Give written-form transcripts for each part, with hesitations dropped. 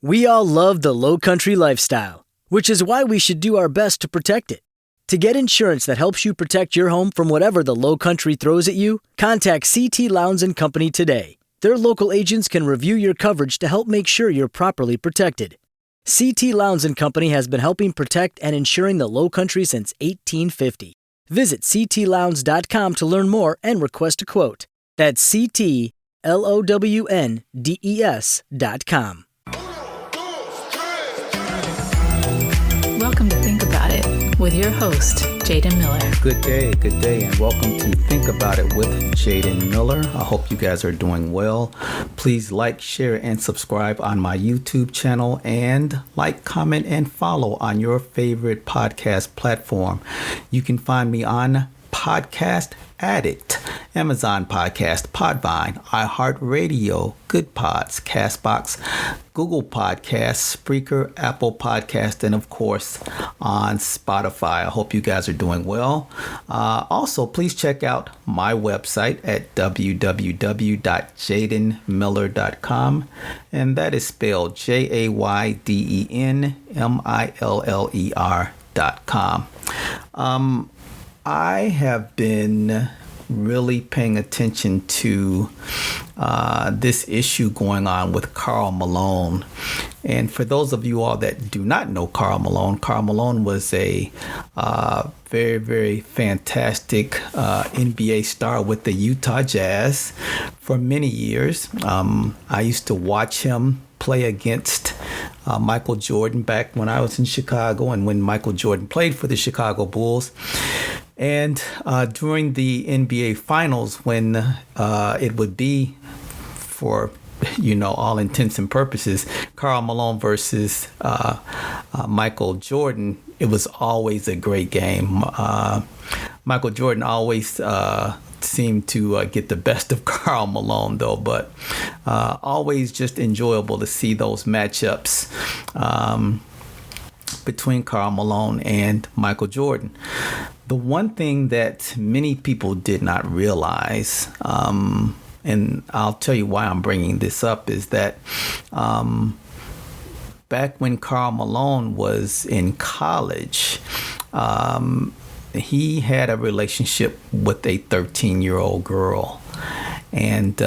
We all love the low country lifestyle, which is why we should do our best to protect it. To get insurance that helps you protect your home from whatever the low country throws at you, contact CT Lowndes and Company today. Their local agents can review your coverage to help make sure you're properly protected. CT Lowndes and Company has been helping protect and insuring the low country since 1850. Visit ctlowndes.com to learn more and request a quote. That's ctlowndes.com. Welcome to Think About It with your host, Jaden Miller. Good day, and welcome to Think About It with Jaden Miller. I hope you guys are doing well. Please like, share, and subscribe on my YouTube channel, and like, comment, and follow on your favorite podcast platform. You can find me on Podcast Addict, Amazon Podcast, Podvine, iHeartRadio, Good Pods, Castbox, Google Podcasts, Spreaker, Apple Podcast, and of course on Spotify. I hope you guys are doing well. Also, please check out my website at www.jadenmiller.com, and that is spelled JAYDENMILLER.com. I have been really paying attention to this issue going on with Karl Malone. And for those of you all that do not know Karl Malone was a very, very fantastic NBA star with the Utah Jazz for many years. I used to watch him play against Michael Jordan back when I was in Chicago and when Michael Jordan played for the Chicago Bulls. And during the NBA Finals, when it would be, for all intents and purposes, Karl Malone versus Michael Jordan, it was always a great game. Michael Jordan always seemed to get the best of Karl Malone, though, but always just enjoyable to see those matchups between Karl Malone and Michael Jordan. The one thing that many people did not realize, and I'll tell you why I'm bringing this up, is that back when Karl Malone was in college, he had a relationship with a 13-year-old girl. And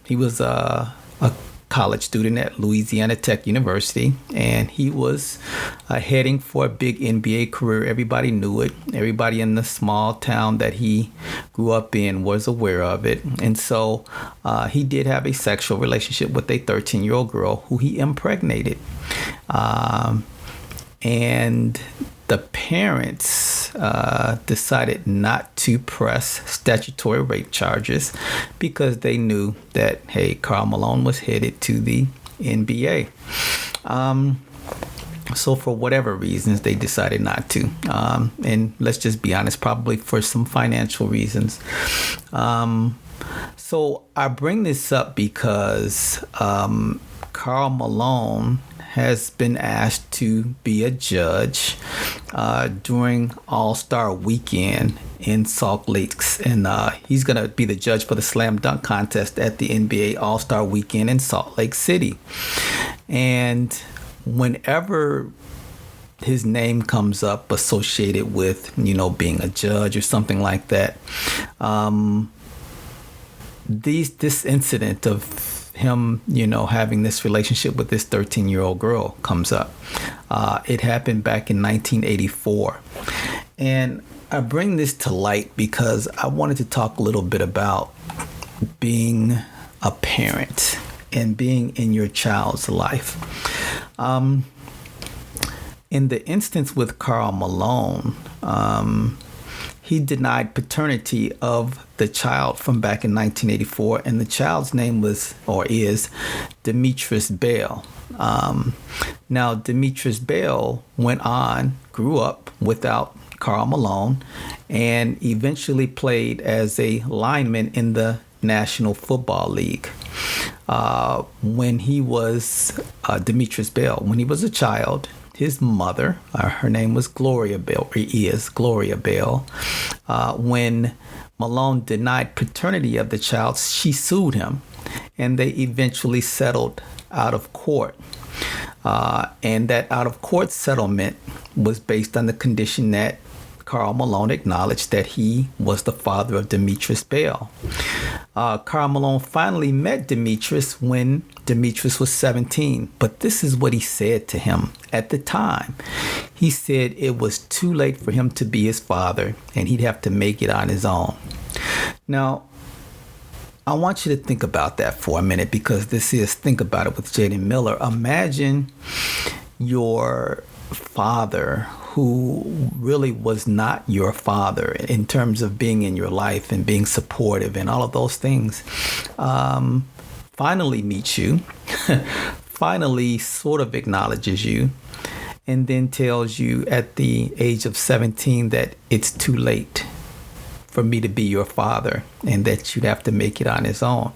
he was a college student at Louisiana Tech University, and he was heading for a big NBA career. Everybody knew it. Everybody in the small town that he grew up in was aware of it. And so he did have a sexual relationship with a 13-year-old girl who he impregnated. And the parents decided not to press statutory rape charges because they knew that, hey, Karl Malone was headed to the NBA. So for whatever reasons, they decided not to. And let's just be honest, probably for some financial reasons. So I bring this up because Karl Malone has been asked to be a judge during All-Star Weekend in Salt Lake. And he's going to be the judge for the Slam Dunk Contest at the NBA All-Star Weekend in Salt Lake City. And whenever his name comes up associated with, being a judge or something like that, this incident of him, having this relationship with this 13-year-old girl comes up. It happened back in 1984. And I bring this to light because I wanted to talk a little bit about being a parent and being in your child's life. In the instance with Karl Malone, he denied paternity of the child from back in 1984, and the child's name is Demetrius Bell. Now, Demetrius Bell grew up without Karl Malone, and eventually played as a lineman in the National Football League. When he was Demetrius Bell, when he was a child, his mother, her name was Gloria Bell, or is Gloria Bell. When Malone denied paternity of the child, she sued him, and they eventually settled out of court. And that out-of-court settlement was based on the condition that Karl Malone acknowledged that he was the father of Demetrius Bell. Karl Malone finally met Demetrius when Demetrius was 17, but this is what he said to him at the time. He said it was too late for him to be his father and he'd have to make it on his own. Now, I want you to think about that for a minute, because this is Think About It with Jaden Miller. Imagine your father, who really was not your father in terms of being in your life and being supportive and all of those things, finally meets you, finally sort of acknowledges you, and then tells you at the age of 17 that it's too late for me to be your father and that you'd have to make it on his own.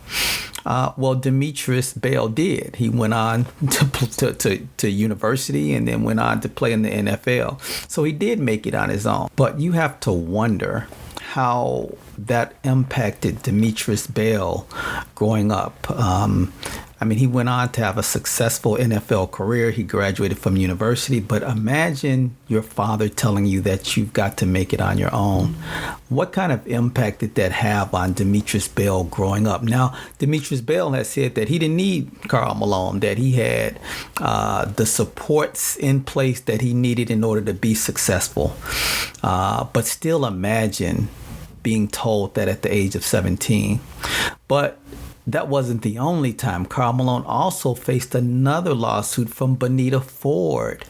Well, Demetrius Bell did. He went on to university and then went on to play in the NFL. So he did make it on his own. But you have to wonder how that impacted Demetrius Bell growing up. He went on to have a successful NFL career. He graduated from university. But imagine your father telling you that you've got to make it on your own. What kind of impact did that have on Demetrius Bell growing up? Now, Demetrius Bell has said that he didn't need Karl Malone, that he had the supports in place that he needed in order to be successful. But still imagine being told that at the age of 17. But that wasn't the only time. Karl Malone also faced another lawsuit from Bonita Ford,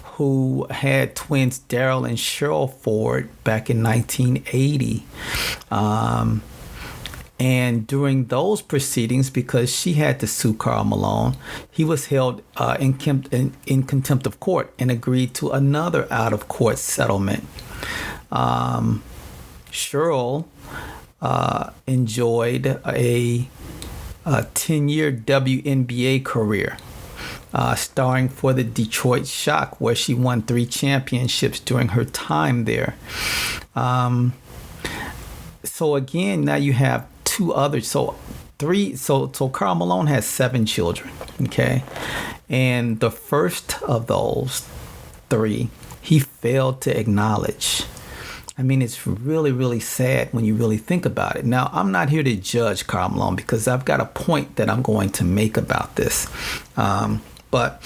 who had twins Daryl and Cheryl Ford back in 1980. And during those proceedings, because she had to sue Karl Malone, he was held in contempt of court and agreed to another out-of-court settlement. Cheryl enjoyed a 10-year WNBA career, starring for the Detroit Shock, where she won 3 championships during her time there. So again, now you have 2 others. So Karl Malone has 7 children, okay? And the first of those 3, he failed to acknowledge. It's really, really sad when you really think about it. Now, I'm not here to judge Karl Malone because I've got a point that I'm going to make about this. But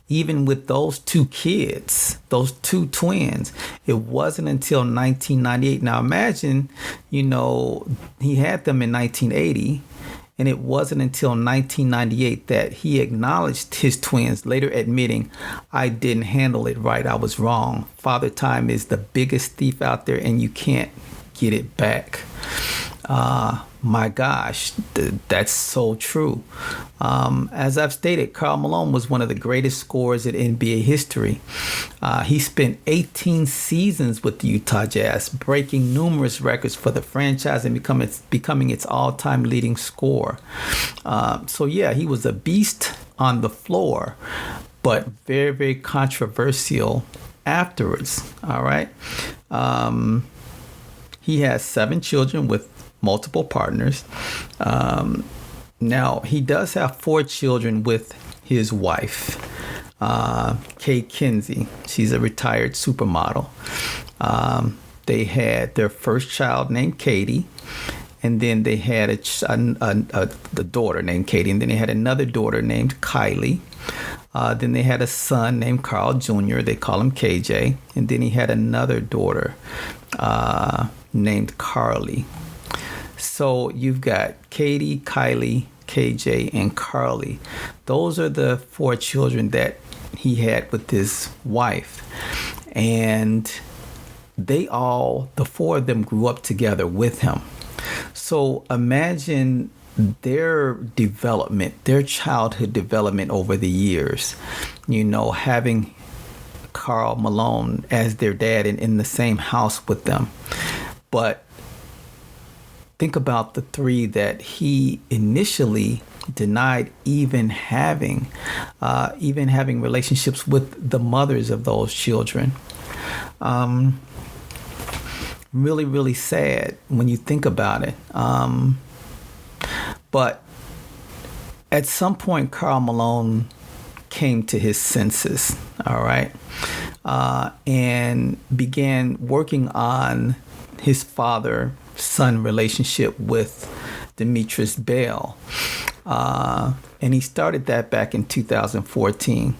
even with those 2 kids, those 2 twins, it wasn't until 1998. Now, imagine, he had them in 1980. And it wasn't until 1998 that he acknowledged his twins, later admitting, I didn't handle it right. I was wrong. Father Time is the biggest thief out there and you can't get it back. My gosh, that's so true. As I've stated, Karl Malone was one of the greatest scorers in NBA history. He spent 18 seasons with the Utah Jazz, breaking numerous records for the franchise and becoming its all-time leading scorer. He was a beast on the floor, but very, very controversial afterwards. All right. He has 7 children with multiple partners. Now, he does have 4 children with his wife, Kay Kinsey. She's a retired supermodel. They had their first child named Katie, and then they had the daughter named Katie, and then they had another daughter named Kylie. Then they had a son named Carl Jr. They call him KJ. And then he had another daughter named Carly. So you've got Katie, Kylie, KJ, and Carly. Those are the 4 children that he had with his wife. And the 4 of them grew up together with him. So imagine their development, their childhood development over the years, having Karl Malone as their dad and in the same house with them. But think about the 3 that he initially denied even having relationships with the mothers of those children. Really, really sad when you think about it. But at some point, Karl Malone came to his senses, all right, and began working on his father-son relationship with Demetrius Bell. And he started that back in 2014.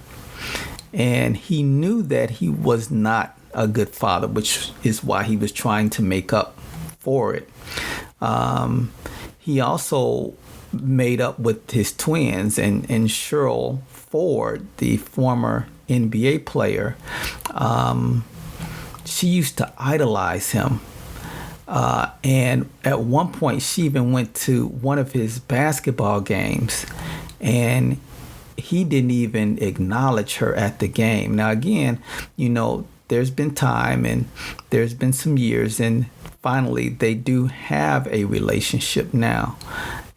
And he knew that he was not a good father, which is why he was trying to make up for it. He also made up with his twins, and Cheryl Ford, the former NBA player, she used to idolize him. And at one point, she even went to one of his basketball games, and he didn't even acknowledge her at the game. Now, again, there's been time and there's been some years, and finally they do have a relationship now.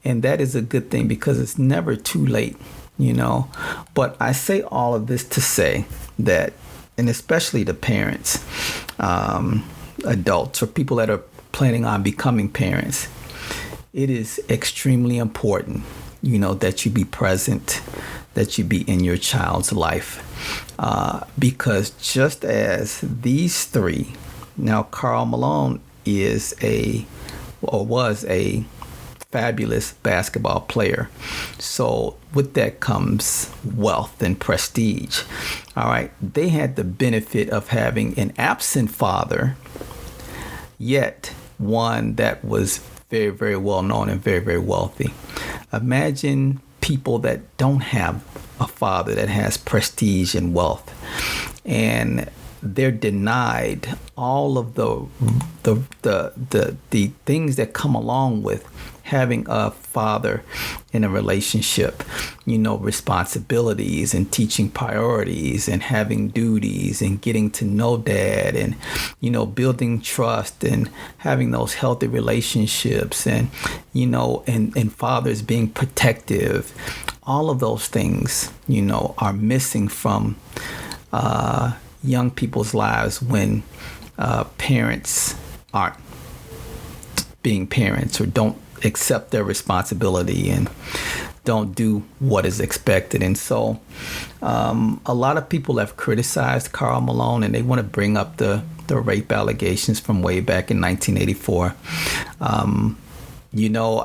And that is a good thing, because it's never too late, But I say all of this to say that, and especially the parents, adults, or people that are planning on becoming parents, it is extremely important, that you be present, that you be in your child's life. Because just as these three, now Karl Malone was a fabulous basketball player. So with that comes wealth and prestige. All right. They had the benefit of having an absent father, yet one that was very, very well known and very, very wealthy. Imagine people that don't have a father that has prestige and wealth, and they're denied all of the things that come along with having a father in a relationship, responsibilities and teaching priorities and having duties and getting to know dad and, building trust and having those healthy relationships and, and fathers being protective. All of those things, are missing from young people's lives when parents aren't being parents, or don't accept their responsibility and don't do what is expected. And so a lot of people have criticized Karl Malone, and they want to bring up the rape allegations from way back in 1984.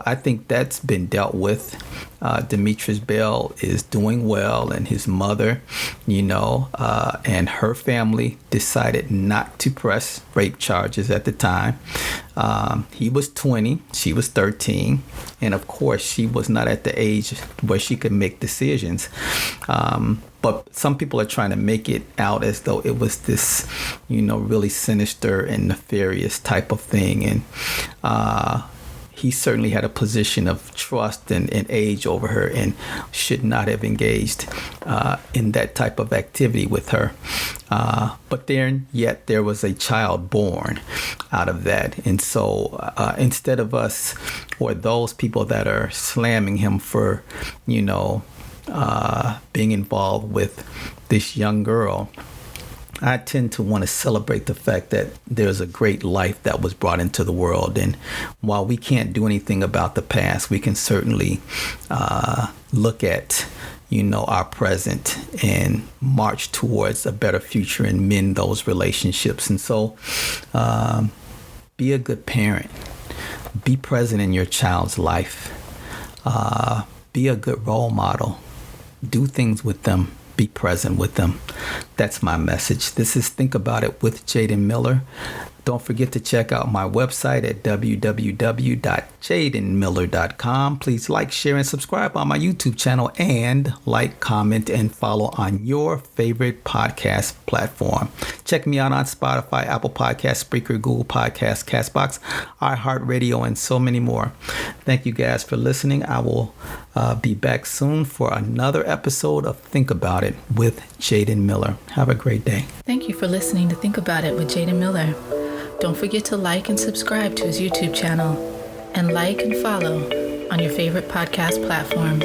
I think that's been dealt with. Demetrius Bell is doing well, and his mother, and her family decided not to press rape charges at the time. He was 20, she was 13, and of course she was not at the age where she could make decisions. But some people are trying to make it out as though it was this, really sinister and nefarious type of thing. And he certainly had a position of trust and age over her, and should not have engaged in that type of activity with her. But yet there was a child born out of that. And so instead of us, or those people that are slamming him for, being involved with this young girl, I tend to want to celebrate the fact that there's a great life that was brought into the world. And while we can't do anything about the past, we can certainly look at, our present and march towards a better future and mend those relationships. And so be a good parent. Be present in your child's life. Be a good role model. Do things with them. Be present with them. That's my message. This is Think About It with Jaden Miller. Don't forget to check out my website at www.jadenmiller.com. Please like, share, and subscribe on my YouTube channel, and like, comment, and follow on your favorite podcast platform. Check me out on Spotify, Apple Podcasts, Spreaker, Google Podcasts, Castbox, iHeartRadio, and so many more. Thank you guys for listening. I will be back soon for another episode of Think About It with Jaden Miller. Have a great day. Thank you for listening to Think About It with Jaden Miller. Don't forget to like and subscribe to his YouTube channel, and like and follow on your favorite podcast platform.